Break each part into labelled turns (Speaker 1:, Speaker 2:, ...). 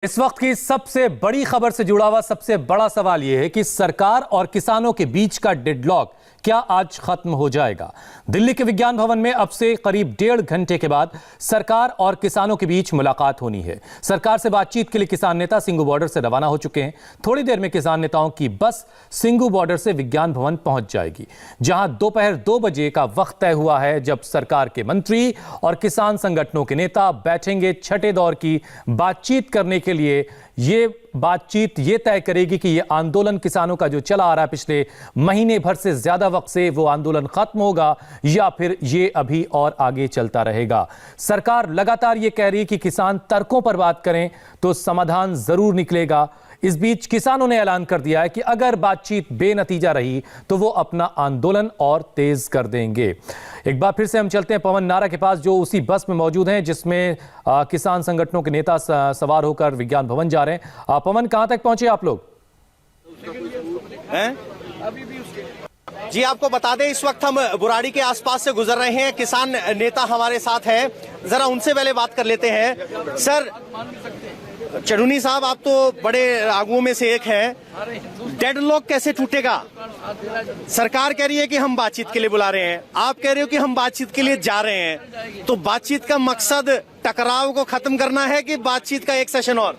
Speaker 1: इस वक्त की सबसे बड़ी खबर से जुड़ा हुआ सबसे बड़ा सवाल यह है कि सरकार और किसानों के बीच का डेडलॉक क्या आज खत्म हो जाएगा। दिल्ली के विज्ञान भवन में अब से करीब 1.5 घंटे के बाद सरकार और किसानों के बीच मुलाकात होनी है। सरकार से बातचीत के लिए किसान नेता सिंघू बॉर्डर से रवाना हो चुके हैं। थोड़ी देर में किसान नेताओं की बस सिंघू बॉर्डर से विज्ञान भवन पहुंच जाएगी, जहां दोपहर 2 बजे का वक्त तय हुआ है जब सरकार के मंत्री और किसान संगठनों के नेता बैठेंगे छठे दौर की बातचीत करने के लिए। ये बातचीत ये तय करेगी कि ये आंदोलन किसानों का जो चला आ रहा है पिछले महीने भर से ज्यादा वक्त से, वो आंदोलन खत्म होगा या फिर ये अभी और आगे चलता रहेगा। सरकार लगातार ये कह रही है कि किसान तर्कों पर बात करें तो समाधान जरूर निकलेगा। इस बीच किसानों ने ऐलान कर दिया है कि अगर बातचीत बेनतीजा रही तो वो अपना आंदोलन और तेज कर देंगे। एक बार फिर से हम चलते हैं पवन नारा के पास, जो उसी बस में मौजूद हैं जिसमें किसान संगठनों के नेता सवार होकर विज्ञान भवन जा रहे हैं। पवन, कहां तक पहुंचे आप लोग?
Speaker 2: जी, आपको बता दें इस वक्त हम बुराड़ी के आसपास से गुजर रहे हैं। किसान नेता हमारे साथ हैं, जरा उनसे पहले बात कर लेते हैं। सर चढ़ूनी साहब, आप तो बड़े आगुओं में से एक हैं। डेडलॉक कैसे टूटेगा? सरकार कह रही है कि हम बातचीत के लिए बुला रहे हैं, आप कह रहे हो कि हम बातचीत के लिए जा रहे हैं, तो बातचीत का मकसद टकराव को खत्म करना है कि बातचीत का एक सेशन और?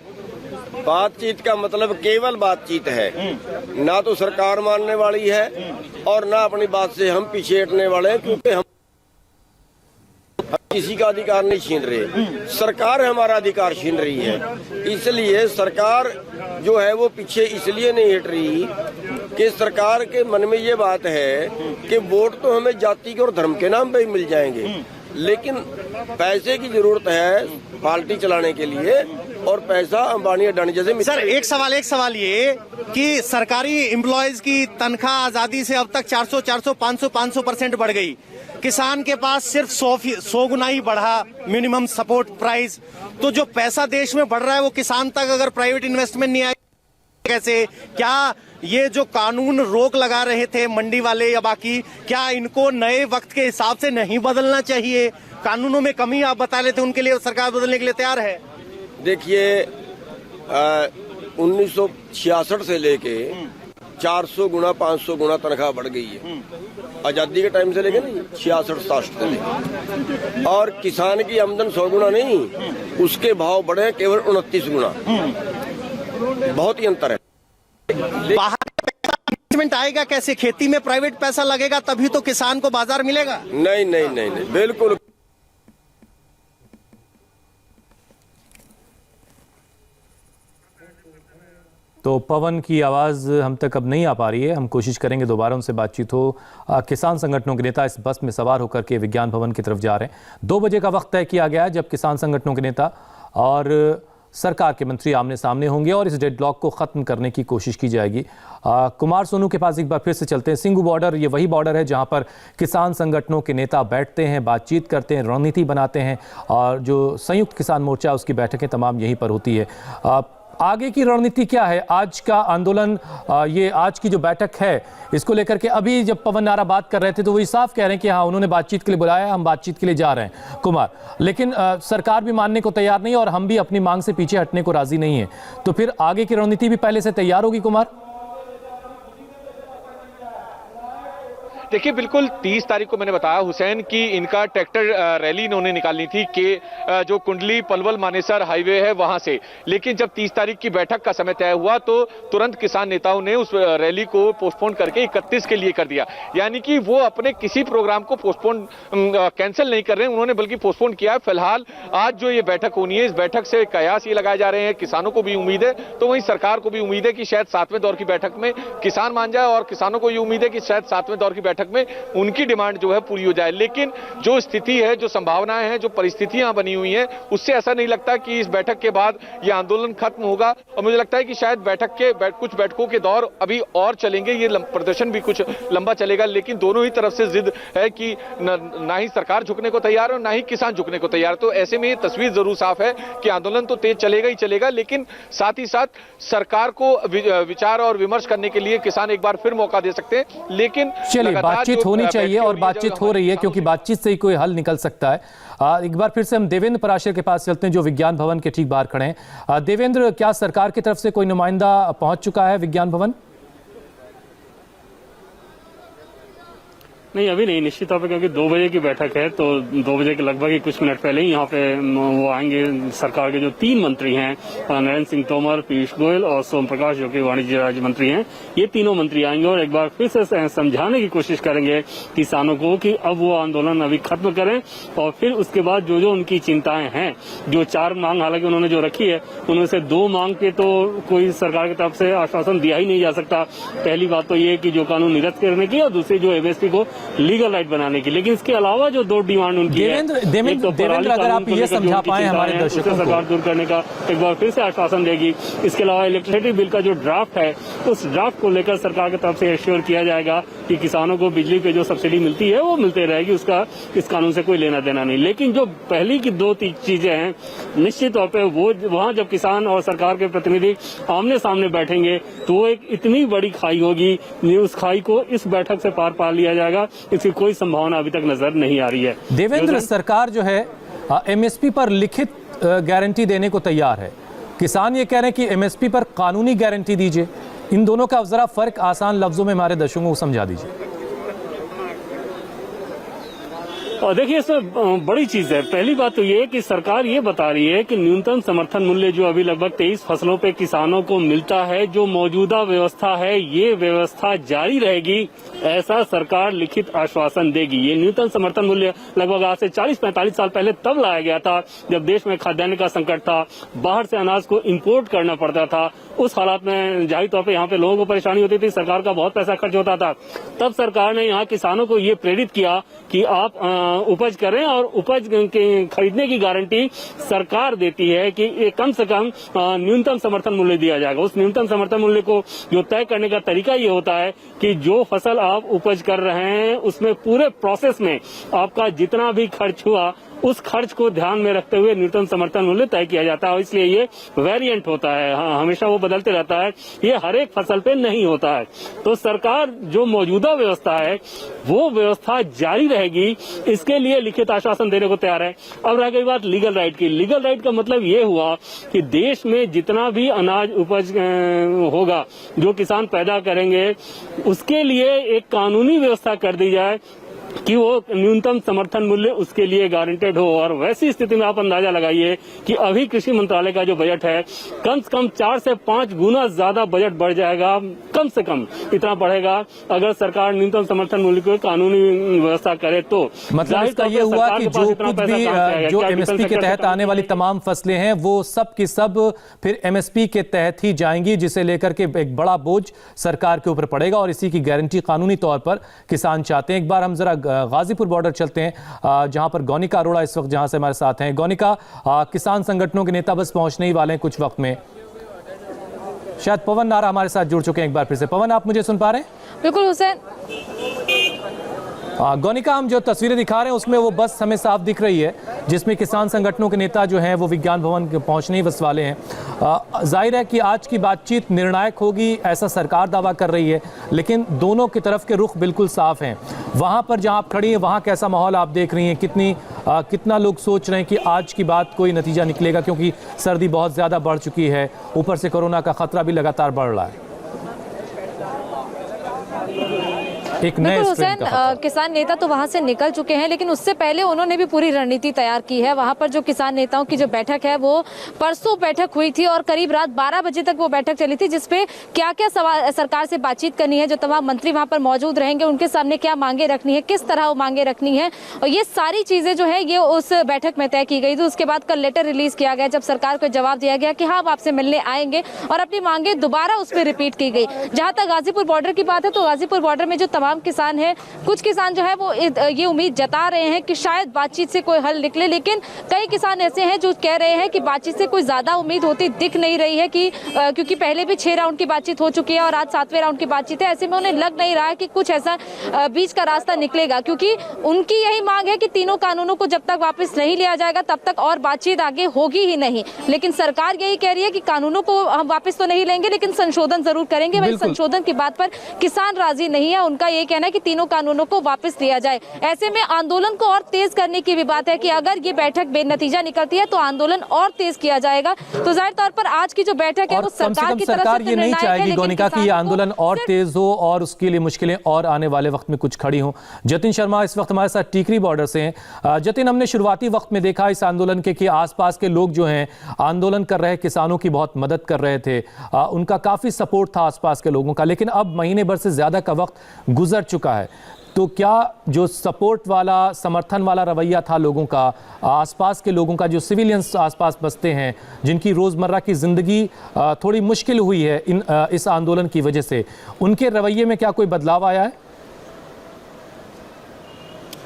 Speaker 3: बातचीत का मतलब केवल बातचीत है, ना तो सरकार मानने वाली है और ना अपनी बात से हम पीछे हटने वाले हैं, क्योंकि हम किसी का अधिकार नहीं छीन रहे, सरकार हमारा अधिकार छीन रही है। इसलिए सरकार जो है वो पीछे इसलिए नहीं हट रही कि सरकार के मन में ये बात है कि वोट तो हमें जाति के और धर्म के नाम पे ही मिल जाएंगे, लेकिन पैसे की जरूरत है पार्टी चलाने के लिए, और पैसा अंबानी अडानी जैसे।
Speaker 2: सर एक सवाल ये कि सरकारी एम्प्लॉयज की तनख्वाह आजादी से अब तक 400, 500% बढ़ गई। किसान के पास सिर्फ 100 गुना ही बढ़ा मिनिमम सपोर्ट प्राइस। तो जो पैसा देश में बढ़ रहा है वो किसान तक अगर प्राइवेट इन्वेस्टमेंट नहीं आए कैसे? क्या ये जो कानून रोक लगा रहे थे मंडी वाले या बाकी, क्या इनको नए वक्त के हिसाब से नहीं बदलना चाहिए? कानूनों में कमी आप बता रहे थे, उनके लिए सरकार बदलने के लिए तैयार है?
Speaker 3: देखिए 1966 से लेके 400 गुना 500 गुना तनख्वाह बढ़ गई है आजादी के टाइम से लेके, नहीं 66-67 से लेके। और किसान की आमदन 100 गुना नहीं, उसके भाव बढ़े केवल 29 गुना, बहुत ही अंतर है।
Speaker 2: बाहर इन्वेस्टमेंट आएगा कैसे? खेती में प्राइवेट पैसा लगेगा तभी तो किसान को बाजार मिलेगा।
Speaker 3: नहीं, बिल्कुल।
Speaker 1: तो पवन की आवाज़ हम तक अब नहीं आ पा रही है, हम कोशिश करेंगे दोबारा उनसे बातचीत हो। किसान संगठनों के नेता इस बस में सवार होकर के विज्ञान भवन की तरफ जा रहे हैं। 2 बजे का वक्त तय किया गया है जब किसान संगठनों के नेता और सरकार के मंत्री आमने सामने होंगे और इस डेडलॉक को ख़त्म करने की कोशिश की जाएगी। कुमार सोनू के पास एक बार फिर से चलते हैं। सिंघू बॉर्डर ये वही बॉर्डर है जहां पर किसान संगठनों के नेता बैठते हैं, बातचीत करते हैं, रणनीति बनाते हैं, और जो संयुक्त किसान मोर्चा उसकी बैठकें तमाम यहीं पर होती है। आगे की रणनीति क्या है? आज का आंदोलन, ये आज की जो बैठक है इसको लेकर के अभी जब पवन नारा बात कर रहे थे तो वही साफ कह रहे हैं कि हाँ, उन्होंने बातचीत के लिए बुलाया, हम बातचीत के लिए जा रहे हैं कुमार, लेकिन सरकार भी मानने को तैयार नहीं और हम भी अपनी मांग से पीछे हटने को राजी नहीं है। तो फिर आगे की रणनीति भी पहले से तैयार होगी कुमार?
Speaker 4: देखिए, बिल्कुल 30 तारीख को मैंने बताया हुसैन कि इनका ट्रैक्टर रैली इन्होंने निकालनी थी कि जो कुंडली पलवल मानेसर हाईवे है वहां से, लेकिन जब 30 तारीख की बैठक का समय तय हुआ तो तुरंत किसान नेताओं ने उस रैली को पोस्टपोन करके 31 के लिए कर दिया। यानी कि वो अपने किसी प्रोग्राम को पोस्टपोन कैंसिल नहीं कर रहे हैं, उन्होंने बल्कि पोस्टपोन किया है। फिलहाल आज जो ये बैठक होनी है, इस बैठक से कयास ये लगाए जा रहे हैं, किसानों को भी उम्मीद है तो वहीं सरकार को भी उम्मीद है कि शायद 7वें दौर की बैठक में किसान मान जाए, और किसानों को ये उम्मीद है कि शायद 7वें दौर की बैठक में उनकी डिमांड जो है पूरी हो जाए। लेकिन जो स्थिति है, जो संभावनाएं हैं, जो परिस्थितियां बनी हुई हैं, उससे ऐसा नहीं लगता कि इस बैठक के बाद यह आंदोलन खत्म होगा। और मुझे लगता है कि शायद कुछ बैठकों के दौर अभी और चलेंगे, ये प्रदर्शन भी कुछ लंबा चलेगा। लेकिन दोनों ही तरफ से जिद है कि ना ही सरकार झुकने को तैयार है और ना ही किसान झुकने को तैयार। तो ऐसे में ये तस्वीर जरूर साफ है कि आंदोलन तो तेज चलेगा ही चलेगा, लेकिन साथ ही साथ सरकार को विचार और विमर्श करने के लिए किसान एक बार फिर मौका दे सकते हैं। लेकिन
Speaker 1: चलिए बातचीत होनी चाहिए और बातचीत हो रही है, क्योंकि बातचीत से ही कोई हल निकल सकता है। एक बार फिर से हम देवेंद्र पराशर के पास चलते हैं, जो विज्ञान भवन के ठीक बाहर खड़े हैं। देवेंद्र, क्या सरकार की तरफ से कोई नुमाइंदा पहुंच चुका है विज्ञान भवन?
Speaker 5: नहीं, अभी नहीं, निश्चित तौर पे, क्योंकि 2 बजे की बैठक है, तो 2 बजे के लगभग ही कुछ मिनट पहले ही यहाँ पे वो आएंगे। सरकार के जो 3 मंत्री हैं, नरेंद्र सिंह तोमर, पीयूष गोयल और सोम प्रकाश, जो कि वाणिज्य राज्य मंत्री हैं, ये तीनों मंत्री आएंगे और एक बार फिर से समझाने की कोशिश करेंगे किसानों को कि अब वो आंदोलन अभी खत्म करें और फिर उसके बाद जो जो उनकी चिंताएं हैं, जो 4 मांग हालांकि उन्होंने जो रखी है, उनमें से 2 मांग पे तो कोई सरकार की तरफ से आश्वासन दिया ही नहीं जा सकता। पहली बात तो ये कि जो कानून निरस्त करने की, और दूसरी जो एमएसपी को लीगल राइट बनाने की। लेकिन इसके अलावा जो 2 डिमांड उनकी है,
Speaker 1: देवेंद्र, अगर आप ये समझा पाए हमारे दर्शकों को,
Speaker 5: सरकार दूर करने का एक बार फिर से आश्वासन देगी। इसके अलावा इलेक्ट्रिसिटी बिल का जो ड्राफ्ट है, उस ड्राफ्ट को लेकर सरकार की तरफ से एश्योर किया जाएगा कि किसानों को बिजली पे जो सब्सिडी मिलती है वो मिलते रहेगी, उसका इस कानून से कोई लेना देना नहीं। लेकिन जो पहली की 2 चीजें हैं, निश्चित तौर पर वो वहाँ जब किसान और सरकार के प्रतिनिधि आमने सामने बैठेंगे तो वो एक इतनी बड़ी खाई होगी, उस खाई को इस बैठक से पार पा लिया जाएगा, इसकी कोई संभावना अभी तक नजर नहीं आ रही है।
Speaker 1: देवेंद्र, सरकार जो है एमएसपी पर लिखित गारंटी देने को तैयार है, किसान ये कह रहे हैं कि एमएसपी पर कानूनी गारंटी दीजिए। इन दोनों का जरा फर्क आसान लफ्जों में हमारे दर्शकों को समझा दीजिए।
Speaker 5: और देखिए, इसमें बड़ी चीज है। पहली बात तो ये कि सरकार ये बता रही है कि न्यूनतम समर्थन मूल्य जो अभी लगभग 23 फसलों पे किसानों को मिलता है, जो मौजूदा व्यवस्था है, ये व्यवस्था जारी रहेगी, ऐसा सरकार लिखित आश्वासन देगी। ये न्यूनतम समर्थन मूल्य लगभग आज से 40-45 साल पहले तब लाया गया था जब देश में खाद्यान्न का संकट था, बाहर से अनाज को इम्पोर्ट करना पड़ता था। उस हालात में जाहिर तौर पे यहाँ पे लोगों को परेशानी होती थी, सरकार का बहुत पैसा खर्च होता था। तब सरकार ने यहाँ किसानों को ये प्रेरित किया कि आप उपज करें, और उपज के खरीदने की गारंटी सरकार देती है कि कम से कम न्यूनतम समर्थन मूल्य दिया जाएगा। उस न्यूनतम समर्थन मूल्य को जो तय करने का तरीका ये होता है कि जो फसल आप उपज कर रहे हैं उसमें पूरे प्रोसेस में आपका जितना भी खर्च हुआ, उस खर्च को ध्यान में रखते हुए न्यूनतम समर्थन मूल्य तय किया जाता है। और इसलिए ये वेरिएंट होता है, हमेशा वो बदलते रहता है, ये हर एक फसल पे नहीं होता है। तो सरकार जो मौजूदा व्यवस्था है वो व्यवस्था जारी रहेगी, इसके लिए लिखित आश्वासन देने को तैयार है। अब रह गई बात लीगल राइट की। लीगल राइट का मतलब ये हुआ कि देश में जितना भी अनाज उपज होगा, जो किसान पैदा करेंगे, उसके लिए एक कानूनी व्यवस्था कर दी जाए कि वो न्यूनतम समर्थन मूल्य उसके लिए गारंटेड हो। और वैसी स्थिति में आप अंदाजा लगाइए कि अभी कृषि मंत्रालय का जो बजट है, कम से कम 4 से 5 गुना ज्यादा बजट बढ़ जाएगा, कम से कम इतना बढ़ेगा अगर सरकार न्यूनतम समर्थन मूल्य को कानूनी व्यवस्था करे तो।
Speaker 1: मतलब इसका ये हुआ कि जो कुछ भी जो एमएसपी के तहत आने वाली तमाम फसलें हैं वो सब की सब फिर एमएसपी के तहत ही जाएंगी, जिसे लेकर के एक बड़ा बोझ सरकार के ऊपर पड़ेगा, और इसी की गारंटी कानूनी तौर पर किसान चाहते हैं। एक बार हम जरा गाजीपुर बॉर्डर चलते हैं, जहां पर गौनिका अरोड़ा इस वक्त जहां से हमारे साथ हैं। गौनिका, किसान संगठनों के नेता बस पहुंचने ही वाले हैं कुछ वक्त में। शायद पवन नारा हमारे साथ जुड़ चुके हैं एक बार फिर से। पवन, आप मुझे सुन पा रहे हैं?
Speaker 6: बिल्कुल हुसैन।
Speaker 1: गौनिका, हम जो तस्वीरें दिखा रहे हैं उसमें वो बस हमें साफ दिख रही है, जिसमें किसान संगठनों के नेता जो हैं वो विज्ञान भवन पहुंचने ही बस वाले हैं। जाहिर है कि आज की बातचीत निर्णायक होगी, ऐसा सरकार दावा कर रही है, लेकिन दोनों की तरफ के रुख बिल्कुल साफ हैं। वहां पर जहां आप खड़ी हैं वहां कैसा माहौल आप देख रही हैं? कितना लोग सोच रहे हैं कि आज की बात कोई नतीजा निकलेगा, क्योंकि सर्दी बहुत ज्यादा बढ़ चुकी है, ऊपर से कोरोना का खतरा भी लगातार बढ़ रहा है।
Speaker 6: बिल्कुल हुसैन, किसान नेता तो वहां से निकल चुके हैं, लेकिन उससे पहले उन्होंने भी पूरी रणनीति तैयार की है। वहां पर जो किसान नेताओं की जो बैठक है वो परसों बैठक हुई थी और करीब रात 12 बजे तक वो बैठक चली थी, जिसपे क्या क्या सवाल सरकार से बातचीत करनी है, जो तमाम मंत्री वहां पर मौजूद रहेंगे उनके सामने क्या मांगे रखनी है, किस तरह वो मांगे रखनी है, और ये सारी चीजें जो है ये उस बैठक में तय की गई थी। उसके बाद कल लेटर रिलीज किया गया, जब सरकार को जवाब दिया गया कि हाँ हम आपसे मिलने आएंगे, और अपनी मांगे दोबारा उस पर रिपीट की गई। जहां तक गाजीपुर बॉर्डर की बात है तो गाजीपुर बॉर्डर में जो तमाम किसान है, कुछ किसान जो है वो ये उम्मीद जता रहे हैं कि शायद बातचीत से कोई हल निकले, लेकिन कई किसान ऐसे हैं जो कह रहे हैं कि बातचीत से कोई ज्यादा उम्मीद होती दिख नहीं रही है, कि क्योंकि पहले भी 6 राउंड की बातचीत हो चुकी है और आज 7वें राउंड की बातचीत है। ऐसे में उन्हें लग नहीं रहा है कि कुछ ऐसा बीच का रास्ता निकलेगा, क्योंकि उनकी यही मांग है कि तीनों कानूनों को जब तक वापस नहीं लिया जाएगा तब तक और बातचीत आगे होगी ही नहीं। लेकिन सरकार यही कह रही है कि कानूनों को हम वापस तो नहीं लेंगे, लेकिन संशोधन जरूर करेंगे। वही संशोधन की बात पर किसान राजी नहीं है। उनका यही कहना है कि तीनों कानूनों को वापस लिया जाए। ऐसे में आंदोलन को और तेज करने की भी बात है कि अगर ये बैठक बेनतीजा निकलती है तो आंदोलन और तेज किया जाएगा। तो जाहिर तौर पर आज की जो बैठक है वो सरकार की तरफ से
Speaker 1: ये नहीं चाहेगी गोनिका कि ये आंदोलन और तेज हो और उसके लिए मुश्किलें और आने वाले वक्त में कुछ खड़ी हों। जतिन शर्मा इस वक्त हमारे साथ टीकरी बॉर्डर से हैं। जतिन, हमने शुरुआती वक्त में देखा इस आंदोलन के कि आसपास के लोग जो हैं आंदोलन कर रहे किसानों की बहुत मदद कर रहे थे, उनका काफी सपोर्ट था आसपास के लोगों का, लेकिन अब महीने भर से ज्यादा का वक्त गुजर चुका है। तो क्या जो सपोर्ट वाला, समर्थन वाला रवैया था लोगों का, आसपास के लोगों का, जो सिविलियंस आसपास बसते हैं जिनकी रोजमर्रा की जिंदगी थोड़ी मुश्किल हुई है इस आंदोलन की वजह से, उनके रवैये में क्या कोई बदलाव आया है?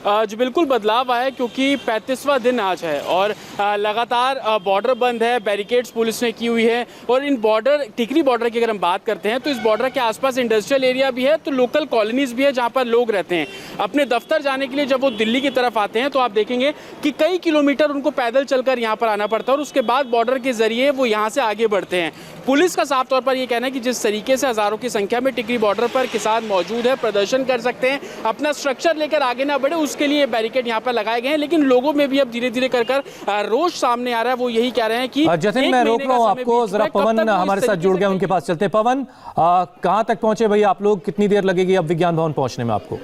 Speaker 7: जी बिल्कुल बदलाव आया है, क्योंकि 35वां दिन आज है और लगातार बॉर्डर बंद है, बैरिकेड्स पुलिस ने की हुई है। और इन बॉर्डर, टिकरी बॉर्डर की अगर हम बात करते हैं तो इस बॉर्डर के आसपास इंडस्ट्रियल एरिया भी है, तो लोकल कॉलोनीज भी है जहां पर लोग रहते हैं। अपने दफ्तर जाने के लिए जब वो दिल्ली की तरफ आते हैं तो आप देखेंगे कि कई किलोमीटर उनको पैदल चलकर यहाँ पर आना पड़ता है और उसके बाद बॉर्डर के जरिए वो यहाँ से आगे बढ़ते हैं। पुलिस का साफ तौर पर यह कहना है कि जिस तरीके से हजारों की संख्या में टिकरी बॉर्डर पर किसान मौजूद है, प्रदर्शन कर सकते हैं, अपना स्ट्रक्चर लेकर आगे ना बढ़े, उसके लिए बैरिकेड यहाँ पर लगाए गए हैं। लेकिन लोगों में भी अब धीरे धीरे कर रोष सामने आ रहा है। वो यही कह रहे हैं कि
Speaker 1: जतिन, मैं रोक रहा हूँ आपको, जरा पवन हमारे साथ जुड़ गए, उनके पास चलते। पवन, कहाँ तक पहुंचे भाई आप लोग? कितनी देर लगेगी अब विज्ञान भवन पहुंचने में आपको?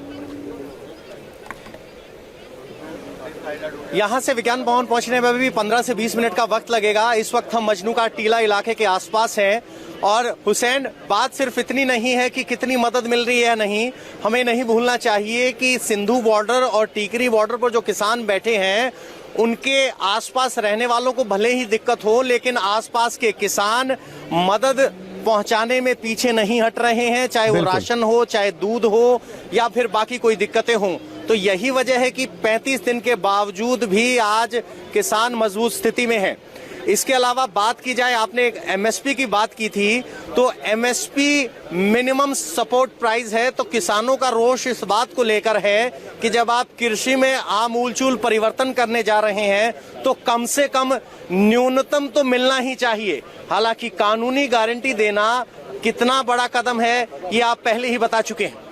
Speaker 2: यहाँ से विज्ञान भवन पहुंचने में भी 15 से 20 मिनट का वक्त लगेगा। इस वक्त हम मजनू का टीला इलाके के आसपास हैं और हुसैन, बात सिर्फ इतनी नहीं है कि कितनी मदद मिल रही है या नहीं, हमें नहीं भूलना चाहिए कि सिंधु बॉर्डर और टीकरी बॉर्डर पर जो किसान बैठे हैं उनके आसपास रहने वालों को भले ही दिक्कत हो, लेकिन आसपास के किसान मदद पहुंचाने में पीछे नहीं हट रहे हैं, चाहे वो राशन हो, चाहे दूध हो या फिर बाकी कोई दिक्कतें हों। तो यही वजह है कि 35 दिन के बावजूद भी आज किसान मजबूत स्थिति में है। इसके अलावा बात की जाए, आपने एक एमएसपी की बात की थी, तो एमएसपी मिनिमम सपोर्ट प्राइस है। तो किसानों का रोष इस बात को लेकर है कि जब आप कृषि में आमूलचूल परिवर्तन करने जा रहे हैं तो कम से कम न्यूनतम तो मिलना ही चाहिए। हालांकि कानूनी गारंटी देना कितना बड़ा कदम है ये आप पहले ही बता चुके हैं।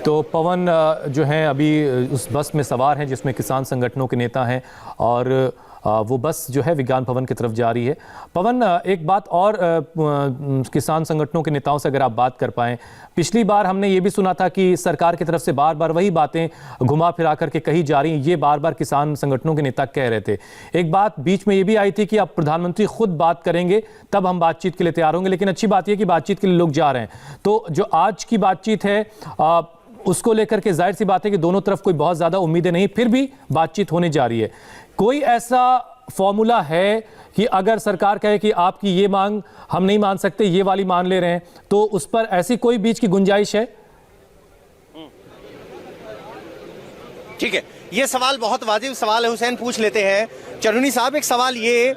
Speaker 1: तो पवन जो हैं अभी उस बस में सवार हैं जिसमें किसान संगठनों के नेता हैं और वो बस जो है विज्ञान भवन की तरफ जा रही है। पवन, एक बात और किसान संगठनों के नेताओं से अगर आप बात कर पाएं, पिछली बार हमने ये भी सुना था कि सरकार की तरफ से बार बार वही बातें घुमा फिरा करके कही जा रही हैं, ये बार बार किसान संगठनों के नेता कह रहे थे। एक बात बीच में ये भी आई थी कि अब प्रधानमंत्री खुद बात करेंगे तब हम बातचीत के लिए तैयार होंगे, लेकिन अच्छी बात यह कि बातचीत के लिए लोग जा रहे हैं। तो जो आज की बातचीत है उसको लेकर के जाहिर सी बात है कि दोनों तरफ कोई बहुत ज्यादा उम्मीदें नहीं, फिर भी बातचीत होने जा रही है। कोई ऐसा फॉर्मूला है कि अगर सरकार कहे कि आपकी ये मांग हम नहीं मान सकते, ये वाली मान ले रहे हैं, तो उस पर ऐसी कोई बीच की गुंजाइश है?
Speaker 2: ठीक है, ये सवाल बहुत वाजिब सवाल है हुसैन, पूछ लेते हैं। चरुनी साहब, एक सवाल ये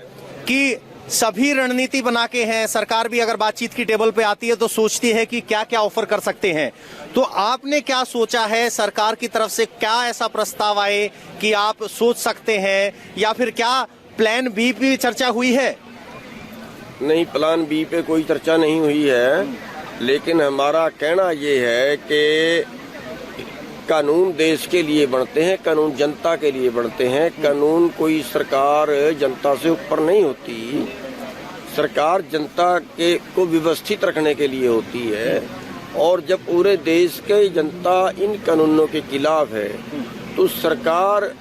Speaker 2: कि सभी रणनीति बना के हैं, सरकार भी अगर बातचीत की टेबल पे आती है तो सोचती है कि क्या क्या ऑफर कर सकते हैं, तो आपने क्या सोचा है? सरकार की तरफ से क्या ऐसा प्रस्ताव आए कि आप सोच सकते हैं, या फिर क्या प्लान बी पे चर्चा हुई है?
Speaker 3: नहीं, प्लान बी पे कोई चर्चा नहीं हुई है, लेकिन हमारा कहना ये है कि कानून देश के लिए बनते हैं, कानून जनता के लिए बनते हैं। कानून कोई सरकार जनता से ऊपर नहीं होती, सरकार जनता के को व्यवस्थित रखने के लिए होती है। और जब पूरे देश के जनता इन कानूनों के खिलाफ है तो सरकार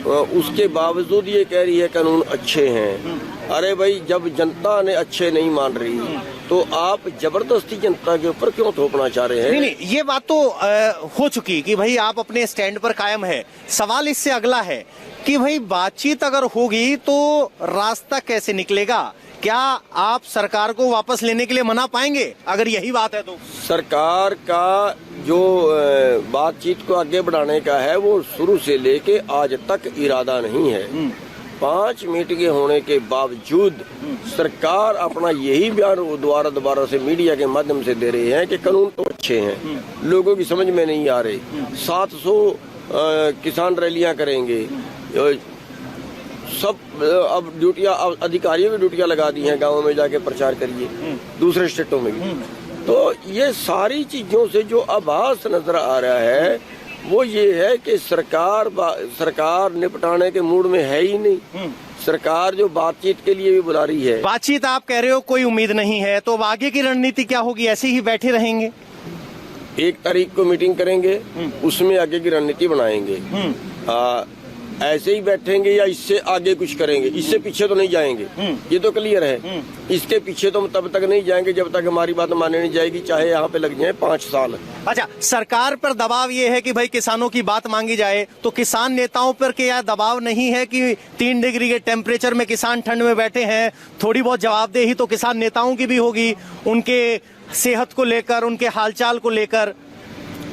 Speaker 3: उसके बावजूद ये कह रही है कानून अच्छे हैं। अरे भाई, जब जनता ने अच्छे नहीं मान रही तो आप जबरदस्ती जनता के ऊपर क्यों थोपना चाह रहे हैं?
Speaker 2: नहीं, ये बात तो हो चुकी कि भाई आप अपने स्टैंड पर कायम है। सवाल इससे अगला है कि भाई बातचीत अगर होगी तो रास्ता कैसे निकलेगा? क्या आप सरकार को वापस लेने के लिए मना पाएंगे अगर यही बात है? तो
Speaker 3: सरकार का जो बातचीत को आगे बढ़ाने का है वो शुरू से लेके आज तक इरादा नहीं है। 5 मीटिंगें होने के बावजूद सरकार अपना यही बयान दोबारा से मीडिया के माध्यम से दे रही है कि कानून तो अच्छे हैं, लोगों की समझ में नहीं आ रहे। 700 किसान रैलियां करेंगे, सब अब ड्यूटियां, अधिकारियों की ड्यूटियां लगा दी हैं, गाँव में जाके प्रचार करिए, दूसरे स्टेटों में भी। तो ये सारी चीजों से जो आभास नजर आ रहा है वो ये है कि सरकार निपटाने के मूड में है ही नहीं। सरकार जो बातचीत के लिए भी बुला रही है,
Speaker 2: बातचीत आप कह रहे हो कोई उम्मीद नहीं है, तो अब आगे की रणनीति क्या होगी? ऐसे ही बैठे रहेंगे?
Speaker 3: 1 तारीख को मीटिंग करेंगे, उसमें आगे की रणनीति बनाएंगे। ऐसे ही बैठेंगे या इससे आगे कुछ करेंगे? इससे पीछे तो नहीं जाएंगे, ये तो क्लियर है। इसके पीछे तो हम तब तक नहीं जाएंगे जब तक हमारी बात मानी नहीं जाएगी, चाहे यहाँ पे लग जाए 5 साल।
Speaker 2: अच्छा, सरकार पर दबाव ये है कि भाई किसानों की बात मांगी जाए, तो किसान नेताओं पर क्या दबाव नहीं है कि 3 डिग्री के टेम्परेचर में किसान ठंड में बैठे हैं? थोड़ी बहुत जवाबदेही तो किसान नेताओं की भी होगी, उनके सेहत को लेकर, उनके हालचाल को लेकर।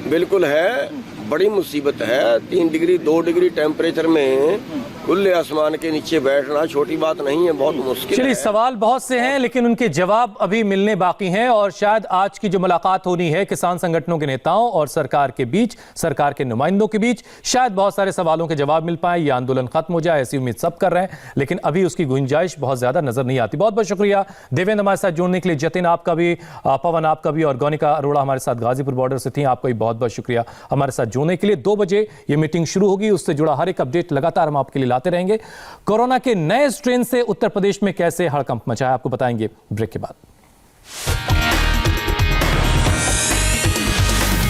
Speaker 3: बिल्कुल है, बड़ी मुसीबत है। 3 डिग्री 2 डिग्री टेम्परेचर में खुले आसमान के नीचे बैठना छोटी बात नहीं है, बहुत मुश्किल
Speaker 1: चलिए,
Speaker 3: है।
Speaker 1: सवाल बहुत से हैं लेकिन उनके जवाब अभी मिलने बाकी हैं और शायद आज की जो मुलाकात होनी है किसान संगठनों के नेताओं और सरकार के बीच, सरकार के नुमाइंदों के बीच, शायद बहुत सारे सवालों के जवाब मिल पाए, ये आंदोलन खत्म हो जाए, ऐसी उम्मीद सब कर रहे हैं, लेकिन अभी उसकी गुंजाइश बहुत ज्यादा नजर नहीं आती। बहुत बहुत शुक्रिया देवेंद्र हमारे साथ जुड़ने के लिए, जतिन आपका भी, पवन आपका भी और गौनिका अरोड़ा हमारे साथ गाजीपुर बॉर्डर से थी, आपका भी बहुत बहुत शुक्रिया हमारे साथ जुड़ने के लिए। 2 बजे ये मीटिंग शुरू होगी, उससे जुड़ा हर एक अपडेट लगातार हम आपके लिए लाते रहेंगे। कोरोना के नए स्ट्रेन से उत्तर प्रदेश में कैसे हड़कंप मचा है आपको बताएंगे ब्रेक के बाद।